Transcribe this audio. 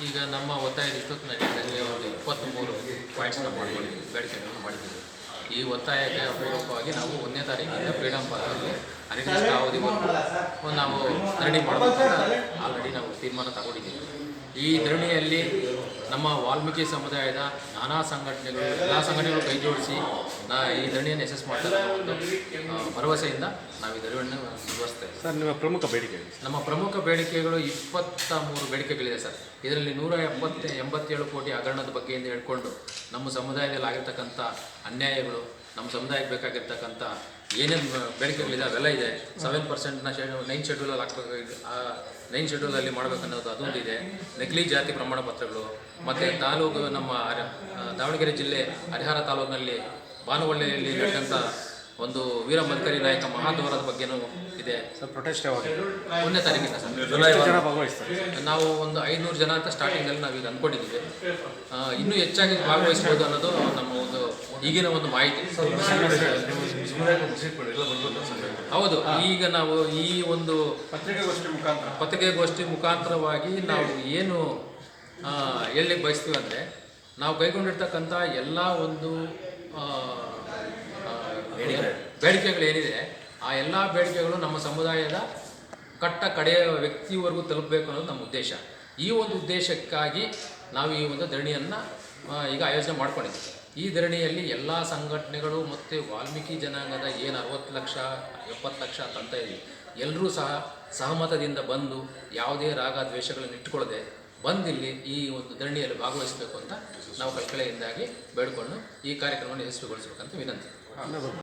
ಈಗ ನಮ್ಮ ಒತ್ತಾಯದ ಇಷ್ಟೊತ್ತಿನಲ್ಲಿ ಒಂದು 23 ಪಾಯಿಂಟ್ಸ್ನ ಮಾಡಿಕೊಂಡಿದ್ದೀವಿ, ಬೇಡಿಕೆಗಳನ್ನು ಮಾಡಿದ್ದೀವಿ. ಈ ಒತ್ತಾಯಕ್ಕೆ ಪೂರ್ವಕವಾಗಿ ನಾವು 1ನೇ ತಾರೀಕಿನಿಂದ ಫ್ರೀಡಮ್ ಪಾರ್ಕಲ್ಲಿ ಅನಿರ್ದಿಷ್ಟ ಅವಧಿವರೆಗೂ ನಾವು ಧರಣಿ ಮಾಡಬೇಕು ಅಂತ ಆಲ್ರೆಡಿ ನಾವು ತೀರ್ಮಾನ ತಗೊಂಡಿದ್ದೀವಿ. ಈ ಧರಣಿಯಲ್ಲಿ ನಮ್ಮ ವಾಲ್ಮೀಕಿ ಸಮುದಾಯದ ನಾನಾ ಸಂಘಟನೆಗಳು, ಎಲ್ಲ ಸಂಘಟನೆಗಳು ಕೈ ಜೋಡಿಸಿ ಈ ಧರಣಿಯನ್ನು ಯಶಸ್ಸು ಮಾಡ್ತಾರೆ ಅನ್ನೋ ಒಂದು ಭರವಸೆಯಿಂದ ನಾವು ಈ ಧರಣಿಯನ್ನು ಮುಂದುವರಿಸ್ತೇವೆ. ಸರ್, ನಿಮ್ಮ ಪ್ರಮುಖ ಬೇಡಿಕೆ? ನಮ್ಮ ಪ್ರಮುಖ ಬೇಡಿಕೆಗಳು 23 ಬೇಡಿಕೆಗಳಿದೆ ಸರ್. ಇದರಲ್ಲಿ 187 ಕೋಟಿ ಹಗರಣದ ಬಗ್ಗೆಯಿಂದ ಹೇಳ್ಕೊಂಡು ನಮ್ಮ ಸಮುದಾಯದಲ್ಲಿ ಆಗಿರ್ತಕ್ಕಂಥ ಅನ್ಯಾಯಗಳು, ನಮ್ಮ ಸಮುದಾಯಕ್ಕೆ ಬೇಕಾಗಿರ್ತಕ್ಕಂಥ ಏನೇನು ಬೇಡಿಕೆಗಳಿದೆ ಅವೆಲ್ಲ ಇದೆ. 7%ನ 9 ಶೆಡ್ಯೂಲಲ್ಲಿ ಹಾಕಬೇಕು, 9 ಶೆಡ್ಯೂಲಲ್ಲಿ ಮಾಡಬೇಕನ್ನೋದು ಅದೊಂದಿದೆ. ನಕಲಿ ಜಾತಿ ಪ್ರಮಾಣ ಪತ್ರಗಳು, ಮತ್ತು ತಾಲೂಕು ನಮ್ಮ ದಾವಣಗೆರೆ ಜಿಲ್ಲೆ ಹರಿಹರ ತಾಲೂಕಿನಲ್ಲಿ ಬಾನುವಳ್ಳಿಯಲ್ಲಿ ನಡೆದಂಥ ಒಂದು ವೀರ ಮದಕರಿ ನಾಯಕ ಮಹಾದ್ವಾರದ ಬಗ್ಗೆನೂ ಇದೆ. ಸರ್, ಪ್ರೊಟೆಸ್ಟ್ ಯಾವಾಗ? 1ನೇ ತಾರೀಕಿಂದ ಸರ್. ಜನ ಭಾಗವಹಿಸ್ತಾರೆ? ನಾವು ಒಂದು 500 ಜನ ಅಂತ ಸ್ಟಾರ್ಟಿಂಗಲ್ಲಿ ನಾವೀಗ ಅಂದ್ಕೊಂಡಿದ್ದೀವಿ. ಇನ್ನೂ ಹೆಚ್ಚಾಗಿ ಭಾಗವಹಿಸ್ಬೋದು ಅನ್ನೋದು ನಮ್ಮ ಒಂದು ಈಗಿನ ಒಂದು ಮಾಹಿತಿ. ಹೌದು, ಈಗ ನಾವು ಈ ಒಂದು ಪತ್ರಿಕೆಗೋಷ್ಠಿ ಮುಖಾಂತರವಾಗಿ ನಾವು ಏನು ಹೇಳಲಿಕ್ಕೆ ಬಯಸ್ತೀವಿ ಅಂದರೆ, ನಾವು ಕೈಗೊಂಡಿರ್ತಕ್ಕಂಥ ಎಲ್ಲ ಒಂದು ಬೇಡಿಕೆಗಳೇನಿದೆ ಆ ಎಲ್ಲ ಬೇಡಿಕೆಗಳು ನಮ್ಮ ಸಮುದಾಯದ ಕಡೆಯ ವ್ಯಕ್ತಿವರೆಗೂ ತಲುಪಬೇಕು ಅನ್ನೋದು ನಮ್ಮ ಉದ್ದೇಶ. ಈ ಒಂದು ಉದ್ದೇಶಕ್ಕಾಗಿ ನಾವು ಈ ಒಂದು ಧರಣಿಯನ್ನು ಈಗ ಆಯೋಜನೆ ಮಾಡ್ಕೊಂಡಿದ್ದೀವಿ. ಈ ಧರಣಿಯಲ್ಲಿ ಎಲ್ಲ ಸಂಘಟನೆಗಳು ಮತ್ತು ವಾಲ್ಮೀಕಿ ಜನಾಂಗದ ಏನು 60 ಲಕ್ಷ 70 ಲಕ್ಷ ಅಂತ ಇದೆ, ಎಲ್ಲರೂ ಸಹ ಸಹಮತದಿಂದ ಬಂದು ಯಾವುದೇ ರಾಗ ದ್ವೇಷಗಳನ್ನು ಇಟ್ಟುಕೊಳ್ಳದೆ ಬಂದಿಲ್ಲಿ ಈ ಒಂದು ಧರಣಿಯಲ್ಲಿ ಭಾಗವಹಿಸಬೇಕು ಅಂತ ನಾವು ಕಳಕಳಿಯಿಂದಾಗಿ ಬೇಡಿಕೊಂಡು ಈ ಕಾರ್ಯಕ್ರಮವನ್ನು ಯಶಸ್ವಿಗೊಳಿಸಬೇಕಂತ ವಿನಂತಿ.